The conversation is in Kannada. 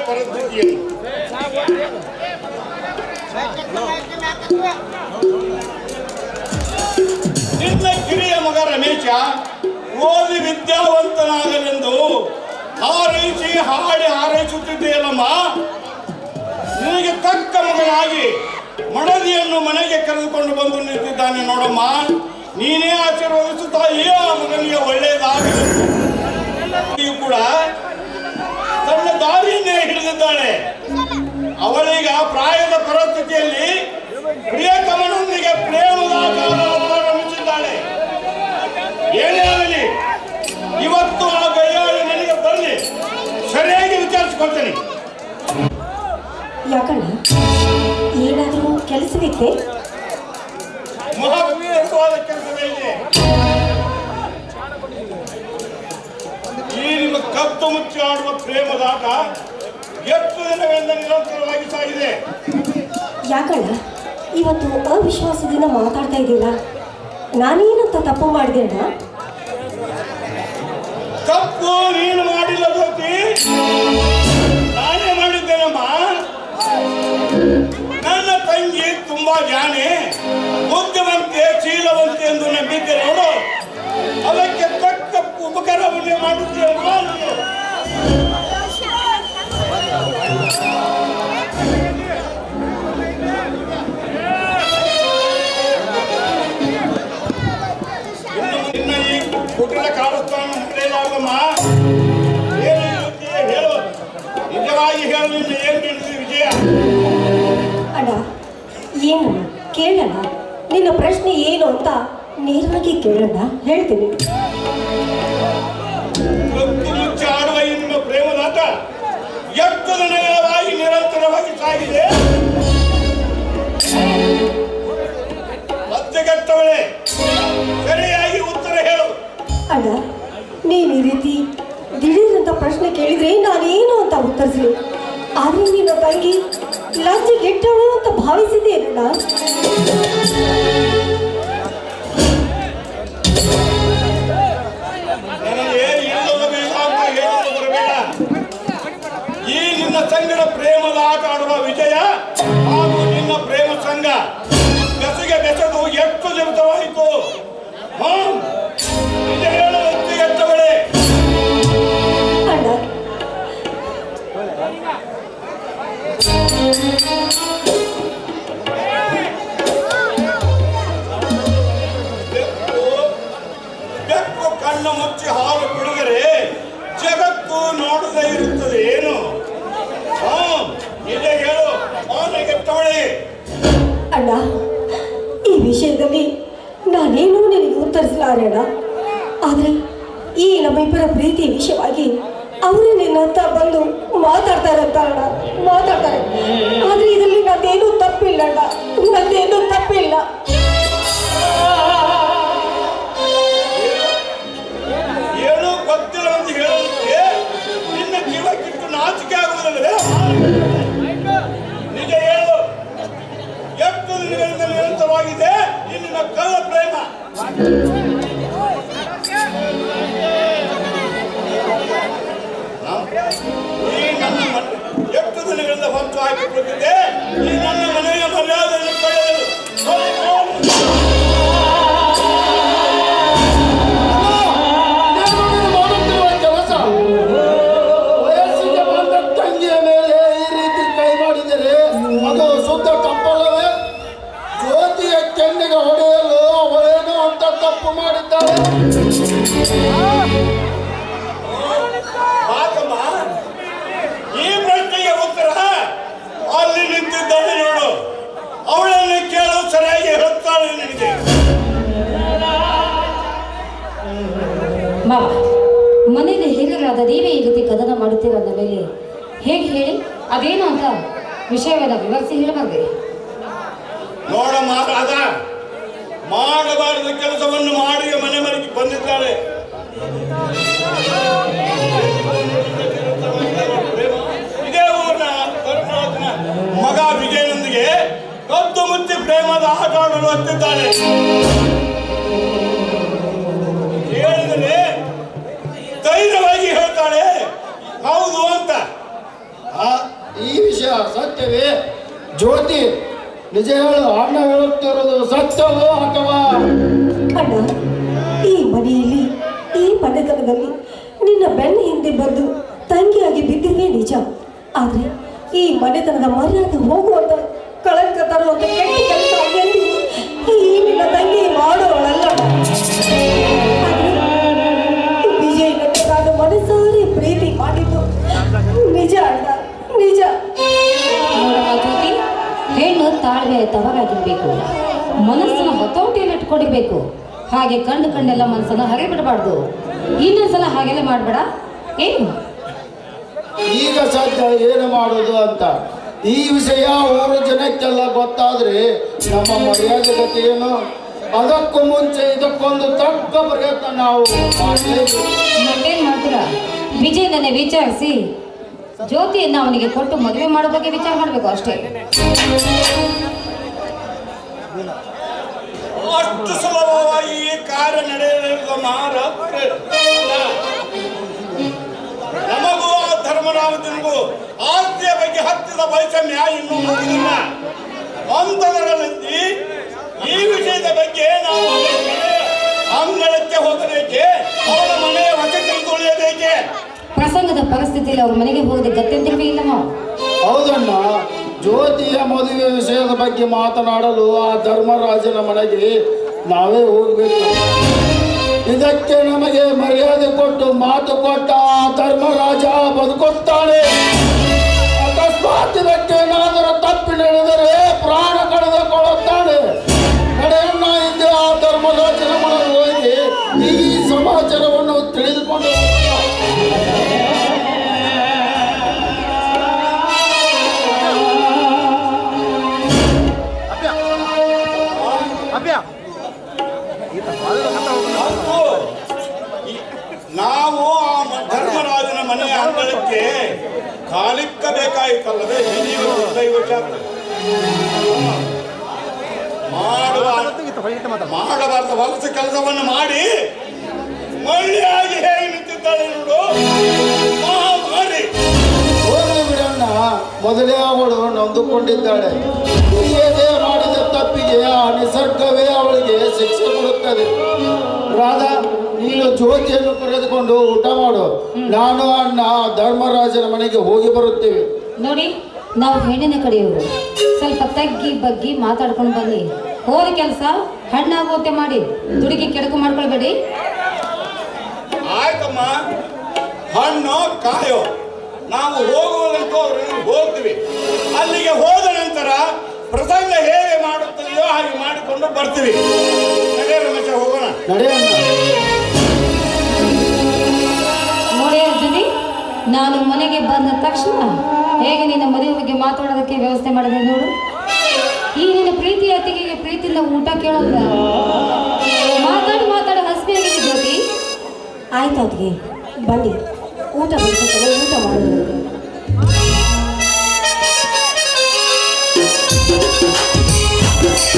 ಪರಿಸ್ಥಿತಿಯನ್ನು. ನಿನ್ನ ಕಿರಿಯ ಮಗ ರಮೇಶ ಓದಿ ವಿದ್ಯಾವಂತನಾಗಲೆಂದು ಹಾರೈಸಿ ಹಾಡಿ ಹಾರೈಸುತ್ತಿದ್ದೆಯಲ್ಲಮ್ಮ. ನಿನಗೆ ತಕ್ಕ ಮಗನಾಗಿ ಮಡದಿಯನ್ನು ಮನೆಗೆ ಕರೆದುಕೊಂಡು ಬಂದು ನಿಂತಿದ್ದಾನೆ ನೋಡಮ್ಮ. ನೀನೇ ಆಶೀರ್ವದಿಸುತ್ತಾ ಆ ಮಗನಿಗೆ ಒಳ್ಳೆಯದಾಗಲಿ ಕೂಡ ತನ್ನ ದಾರಿಯನ್ನೇ ಹಿಡಿದಿದ್ದಾಳೆ. ಅವಳೀಗ ಪ್ರಾಯದ ಪರಿಸ್ಥಿತಿಯಲ್ಲಿ ಪ್ರಿಯತಮನೊಂದಿಗೆ ಪ್ರೇಮದ ಪ್ರಾರಂಭಿಸಿದ್ದಾಳೆ. ಏನೇ ಆಗಲಿ ಇವತ್ತು ಆ ಗಯ್ಯಾಳಿ ನನಗೆ ಬರಲಿ, ಸರಿಯಾಗಿ ವಿಚಾರಿಸಿಕೊಳ್ತೇನೆ. ಯಾಕಣ್ಣ, ಏನಾದರೂ ಕೆಲಸವಿತ್ತೆ? ಮಹತ್ವವಾದ ಕೆಲಸವೇ ಇದೆ. ಈ ನಿಮ್ಮ ಕತ್ತು ಮುಚ್ಚಿ ಆಡುವ ಪ್ರೇಮದಾಟ ಎಷ್ಟು ದಿನಗಳಿಂದ ನಿರಂತರವಾಗಿ ಸಾಗಿದೆ. ಯಾಕಣ್ಣ ಇವತ್ತು ಅವಿಶ್ವಾಸದಿಂದ ಮಾತಾಡ್ತಾ ಇದ್ದೀರಾ? ನಾನೇನಂತ ತಪ್ಪು ಮಾಡಿದೆ ಅಣ್ಣ? ತಪ್ಪು ನೀನು ಮಾಡಿಲ್ಲ ಜ್ಯೋತಿ, ನಾನೇ ಮಾಡಿದ್ದೇನಮ್ಮ. ನನ್ನ ತಂಗಿ ತುಂಬಾ ಜಾಣೆ, ಬುದ್ಧಿವಂತೆ, ಶೀಲವಂತೆ ಎಂದು ನಂಬಿದ್ದೆ ನೋಡು. ಅದಕ್ಕೆ ತಕ್ಕ ಉಪಕಾರವನ್ನೇ ಮಾಡುತ್ತೇನೆ ನಾನು. ಇನ್ನ ಈ ಕುಟುಂಬ ಕಾಲಸ್ಥಾನ ಮುಗಿಯಲಾಗಮ್ಮ. ಏನು ಹೇಳು, ನಿಜವಾಗಿ ಹೇಳು, ನಿನ್ನ ಏನು ತಿಳಿಸಿ ವಿಜಯ? ಅಣ್ಣ ಏನು ಕೇಳೋಣ, ನಿನ್ನ ಪ್ರಶ್ನೆ ಏನು ಅಂತ ನೇರವಾಗಿ ಕೇಳೋಣ, ಹೇಳ್ತೀನಿ. ಕತ್ತು ಮುಚ್ಚಿ ಆಡುವ ಈ ನಿಮ್ಮ ಪ್ರೇಮದಾಟ ಎಷ್ಟು ದಿನಗಳಾಗಿ ನಿರಂತರವಾಗಿ ಸಾಗಿದೆ. ಲಜ್ಜೆಗೆಟ್ಟವಳೆ, ಸರಿಯಾಗಿ ಉತ್ತರ ಹೇಳು. ಅಣ್ಣ ನೀನು ಈ ರೀತಿ ದಿಢೀರಂತ ಪ್ರಶ್ನೆ ಕೇಳಿದ್ರೆ ನಾನೇನು ಅಂತ ಉತ್ತರಿಸಲಿ. ಆದರೆ ನಿನ್ನ ತಂಗಿ ಲಜ್ಜೆಗೆಟ್ಟವಳು ಅಂತ ಭಾವಿಸಿದ್ದೇನಣ್ಣ? ನನಗೆ ಇಲ್ಲದ ಬೇಡ ಅಂತ ಹೇಳಲು ಬರಬೇಡ. ಈ ನಿನ್ನ ಸಂಗಡ ಪ್ರೇಮದ ಆಟ ಆಡುವ ವಿಜಯ ಹಾಗೂ ನಿನ್ನ ಪ್ರೇಮ ಸಂಘ ಬೆಸಗೆ ಬೆಸೆದು ಎಷ್ಟು ದಿವಸವಾಯಿತು. ನಿಜ ಹೇಳು, ಲಜ್ಜೆಗೆಟ್ಟವಳೆ. ಅಣ್ಣ ಬೆಕ್ಕು ಕಣ್ಣು ಮುಚ್ಚಿ ಹಾಲು ಕುಡಿದರೆ ಜಗತ್ತು ನೋಡದೇ ಇರುತ್ತದೆ ಏನು? ನಿಜ ಹೇಳು, ಲಜ್ಜೆಗೆಟ್ಟವಳೆ. ಅಣ್ಣ ಈ ವಿಷಯದಲ್ಲಿ ನಾನೇನು ನಿನಗೆ ಉತ್ತರಿಸಲಾರಣ. ಆದರೆ ಈ ನಮ್ಮಿಬ್ಬರ ಪ್ರೀತಿ ವಿಷಯವಾಗಿ ಅವರೇ ನಿನ್ನ ಹತ್ರ ಬಂದು ಮಾತಾಡ್ತಾರಂತ ಅಣ್ಣ, ಮಾತಾಡ್ತಾರೆ. ಆದರೆ ಇದರಲ್ಲಿ ನಂದೇನೂ ತಪ್ಪಿಲ್ಲ ಅಣ್ಣ, ನಂದೇನೂ ತಪ್ಪಿಲ್ಲ. ಏನು ಗೊತ್ತಿಲ್ಲ ಅಂತ ಹೇಳೋದಕ್ಕೆ ನಿನ್ನ ಜೀವಕ್ಕಿಟ್ಟು ನಾಚಿಕೆ ಆಗುವುದಲ್ಲವೇ? ನಿಜ ಹೇಳು, ಎಷ್ಟು ದಿನಗಳಿಂದ ನಿರಂತರವಾಗಿದೆ ನಿನ್ನ ಕಳ್ಳ ಪ್ರೇಮ? ಈ ನನ್ನ ಎಷ್ಟು ದಿನಗಳಿಂದ ಹೊತ್ತು ಹಾಕಿಕೊಳ್ಳುತ್ತಿದೆ. ಈ ನನ್ನ ಮನೆಯ ಮರ್ಯಾದೆಯನ್ನು ಕಳೆಯಲು ಮಾಡುತ್ತಿರುವ ಕೆಲಸ ವಯಸ್ಸಿಗೆ ಬಂದ ತಂಗಿಯ ಮೇಲೆ ಈ ರೀತಿ ಕೈ ಮಾಡಿದರೆ ಅದು ಶುದ್ಧ ತಪ್ಪಲ್ಲವೇ? ಜ್ಯೋತಿಯ ಕೆನ್ನಿಗೆ ಹೊಡೆಯಲು ಅವಳೇನು ಅಂತ ತಪ್ಪು ಮಾಡಿದ್ದಾಳೆ. ಈ ಪ್ರಶ್ನೆಗೆ ಉತ್ತರ ಅಲ್ಲಿ ನಿಂತಿದ್ದಾಳೆ ನೋಡು, ಅವಳನ್ನು ಕೇಳು, ಸರಿಯಾಗಿ ಹೇಳುತ್ತಾಳೆ ನಿನಗೆ. ಮಾವ, ಮನೆಯಲ್ಲಿ ಹಿರಿಯರಾದ ನೀವೇ ಈ ರೀತಿ ಕದನ ಮಾಡುತ್ತೀರಂದ ಮೇಲೆ ಹೇಗೆ ಹೇಳಿ, ಅದೇನು ಅಂತ ವಿಷಯವನ್ನು ವಿವರಿಸಿ ಹೇಳಬಾರ್ದೆ? ನೋಡ ಮಾರಾದ, ಮಾಡಬಾರದ ಕೆಲಸವನ್ನು ಮಾಡಿ ಮನೆ ಮನೆಗೆ ಬಂದಿದ್ದಾಳೆ. ಇದೇ ಊರಿನ ಕರುಣಾಥನ ಮಗ ವಿಜಯನೊಂದಿಗೆ ಕದ್ದು ಮುಚ್ಚಿ ಪ್ರೇಮದ ಆಟ ಆಡಲು ಹತ್ತಿದ್ದಾಳೆ. ಹೇಳಿದರೆ ಧೈರ್ಯವಾಗಿ ಹೇಳ್ತಾಳೆ ಹೌದು ಅಂತ. ನಿಜ ಹೇಳು, ಅಣ್ಣ ಹೇಳುತ್ತಿರೋದು ಸತ್ಯವೋ ಅಥವಾ? ಅಣ್ಣ, ಈ ಮನೆಯಲ್ಲಿ ಈ ಮನೆತನದಲ್ಲಿ ನಿನ್ನ ಬೆನ್ನ ಹಿಂದೆ ಬಂದು ತಂಗಿಯಾಗಿ ಬಿದ್ದಿರುವೆ ನಿಜ. ಆದ್ರೆ ಈ ಮನೆತನದ ಮರ್ಯಾದೆ ಹೋಗುವಂತ ಕಳಂಕ ತರುವಂತ ಕೆಟ್ಟ ಕೆಲಸ ಎಲ್ಲಿ ಈ ನಿನ್ನ ತಂಗಿ ಮಾಡೋಳಲ್ಲ. ವಿಜಯನನ್ನು ನಾನು ಮನಸಾರಿ ಪ್ರೀತಿ ಮಾಡಿದ್ದು ನಿಜ ಅಣ್ಣ, ನಿಜ. ಜ್ಯೋತಿ, ಹೆಣ್ಣು ತಾಳ್ಮೆ ತವರಾಗಿರ್ಬೇಕು, ಮನಸ್ಸನ್ನು ಹತೋಟಿಯಲ್ಲಿ ಇಟ್ಕೊಂಡಿರ್ಬೇಕು. ಹಾಗೆ ಕಂಡೆಲ್ಲ ಮನಸ್ಸನ್ನು ಹರಿಬಿಡಬಾರ್ದು. ಇನ್ನೊಂದ್ಸಲ ಹಾಗೆಲ್ಲ ಮಾಡ್ಬೇಡ. ಏನು ಈಗ ಸದ್ಯ ಏನು ಮಾಡೋದು ಅಂತ ಈ ವಿಷಯ ಊರು ಜನಕ್ಕೆಲ್ಲ ಗೊತ್ತಾದ್ರೆ ನಮ್ಮ ಮರ್ಯಾದೆ ಗತಿ ಏನು? ಅದಕ್ಕೂ ಮುಂಚೆ ಇದಕ್ಕೊಂದು ತಕ್ಕ ಪ್ರಯತ್ನ ನಾವು ಮಾಡಲೇಬೇಕು. ಮತ್ತೇನ್ ಮಾಡ್ತೀರಾ? ವಿಜಯನನ್ನೇ ವಿಚಾರಿಸಿ ಜ್ಯೋತಿಯನ್ನು ಅವನಿಗೆ ಕೊಟ್ಟು ಮದುವೆ ಮಾಡೋ ಬಗ್ಗೆ ವಿಚಾರ ಮಾಡಬೇಕು ಅಷ್ಟೇ. ಅಷ್ಟು ಸುಲಭವಾಗಿ ಈ ಕಾರ್ಯ ನಡೆಯಲಿಲ್ಲ ಮಹಾರಾತ್ರಿ. ನಮಗೂ ಆ ಧರ್ಮರಾಜನಿಗೂ ಆಸ್ತಿಯ ಬಗ್ಗೆ ಹತ್ತಿದ ವೈಷಮ್ಯ ಇನ್ನೂ ಮುಗಿದಿಲ್ಲ. ಅಂತದರಲ್ಲಿ ಈ ವಿಷಯದ ಬಗ್ಗೆ ನಾವು ಅಂಗಳಕ್ಕೆ ಹೋಗಬೇಕೆ, ಅವರ ಮನೆಯ ವಶ ತೆಗೆದುಕೊಳ್ಳಬೇಕೆ? ಪ್ರಸಂಗದ ಪರಿಸ್ಥಿತಿಯಲ್ಲಿ ಅವ್ರ ಮನೆಗೆ ಹೋಗದೆ ಗತ್ಯಂತರವೇ ಇಲ್ಲ ನಾವು. ಹೌದಣ್ಣ, ಜ್ಯೋತಿಯ ಮದುವೆ ವಿಷಯದ ಬಗ್ಗೆ ಮಾತನಾಡಲು ಆ ಧರ್ಮರಾಜನ ಮನೆಗೆ ನಾವೇ ಹೋಗ್ಬೇಕು. ಇದಕ್ಕೆ ನಮಗೆ ಮರ್ಯಾದೆ ಕೊಟ್ಟು ಮಾತು ಕೊಟ್ಟ ಆ ಧರ್ಮರಾಜ ಬದುಕುತ್ತಾನೆ. ಅಕಸ್ಮಾತ್ ಇದಕ್ಕೆ ಏನಾದರೂ ತಪ್ಪಿ ನಡೆದರೆ ಪ್ರಾಣ ಕಳೆದುಕೊಳ್ಳುತ್ತಾನೆ. ನಡೆಯಣ್ಣ, ಹಿಂದೆ ಆ ಧರ್ಮರಾಜನ ಮನೆಗೆ ಹೋಗಿ ಈ ಸಮಾಚಾರವನ್ನು ತಿಳಿದುಕೊಂಡು ನಾವು ಆ ಧರ್ಮರಾಜನ ಮನೆಯ ಅಂಗಳಕ್ಕೆ ಕಾಲಿಕ್ಕಬೇಕಾಯಿತಲ್ಲವೇ? ಮಾಡಬಾರ್ದ ವಲಸ ಕೆಲಸವನ್ನು ಮಾಡಿ ಮಳ್ಳಿಯಾಗಿ ಹೇಗೆ ನಿಂತಿದ್ದಾಳೆ ನೋಡು. ಮಾಡಿ ಹೋಗಲಿ ಬಿಡಣ್ಣ, ಮೊದಲೇ ಅವಳು ನೊಂದುಕೊಂಡಿದ್ದಾಳೆ. ಹೀಗೆ ಮಾಡಿದ ತಪ್ಪಿಗೆ ಆ ನಿಸರ್ಗವೇ ಅವಳಿಗೆ ಶಿಕ್ಷೆ ಕೊಡುತ್ತದೆ. ರಾಧಾ, ನೀನು ಜ್ಯೋತಿಯನ್ನು ಕರೆದುಕೊಂಡು ಊಟ ಮಾಡು. ನಾನು ಅಣ್ಣ ಧರ್ಮರಾಜನ ಮನೆಗೆ ಹೋಗಿ ಬರುತ್ತೇವೆ. ನೋಡಿ, ನಾವು ಹೆಣ್ಣಿನ ಕಡೆಯವರು, ಸ್ವಲ್ಪ ತಗ್ಗಿ ಬಗ್ಗಿ ಮಾತಾಡ್ಕೊಂಡು ಬನ್ನಿ. ಹೋದ ಕೆಲಸ ಹಣ್ಣಾಗುವಂತೆ ಮಾಡಿ, ದುಡುಗಿ ಕೆಡಕು ಮಾಡ್ಕೊಳ್ಬೇಡಿ. ಆಯ್ತಮ್ಮ, ಹಣ್ಣು ಕಾಯೋ, ನಾವು ಹೋಗುವಂತೂ ಅವ್ರನ್ನು ಹೋಗ್ತೀವಿ. ಅಲ್ಲಿಗೆ ಹೋದ ನಂತರ ಪ್ರಸಂಗ ಹೇಗೆ ಮಾಡುತ್ತದೆಯೋ ಹಾಗೆ ಮಾಡಿಕೊಂಡು ಬರ್ತೀವಿ. ನಡೆ ರಮೇಶ, ಹೋಗೋಣ. ನಡೆಯಣ್ಣ. ನೋಡಿ ಅರ್ಜುನಿ, ನಾನು ಮನೆಗೆ ಬಂದ ತಕ್ಷಣ ಹೇಗೆ ನಿನ್ನ ಮದುವೆ ಬಗ್ಗೆ ಮಾತಾಡೋದಕ್ಕೆ ವ್ಯವಸ್ಥೆ ಮಾಡಿದೆ ನೋಡು. ಈ ನಿನ್ನ ಪ್ರೀತಿ ಅತ್ತಿಗೆಗೆ ಪ್ರೀತಿಯಿಂದ ಊಟ ಕೇಳೋದ ಮಾತಾಡಿ ಹಸಿವೆಯಾಗಿದೆ ಜ್ಯೋತಿ. ಆಯ್ತು ಅದಕ್ಕೆ ಬನ್ನಿ, ಊಟ ಬಡಿಸುತ್ತೇನೆ, ಊಟ ಮಾಡೋದು.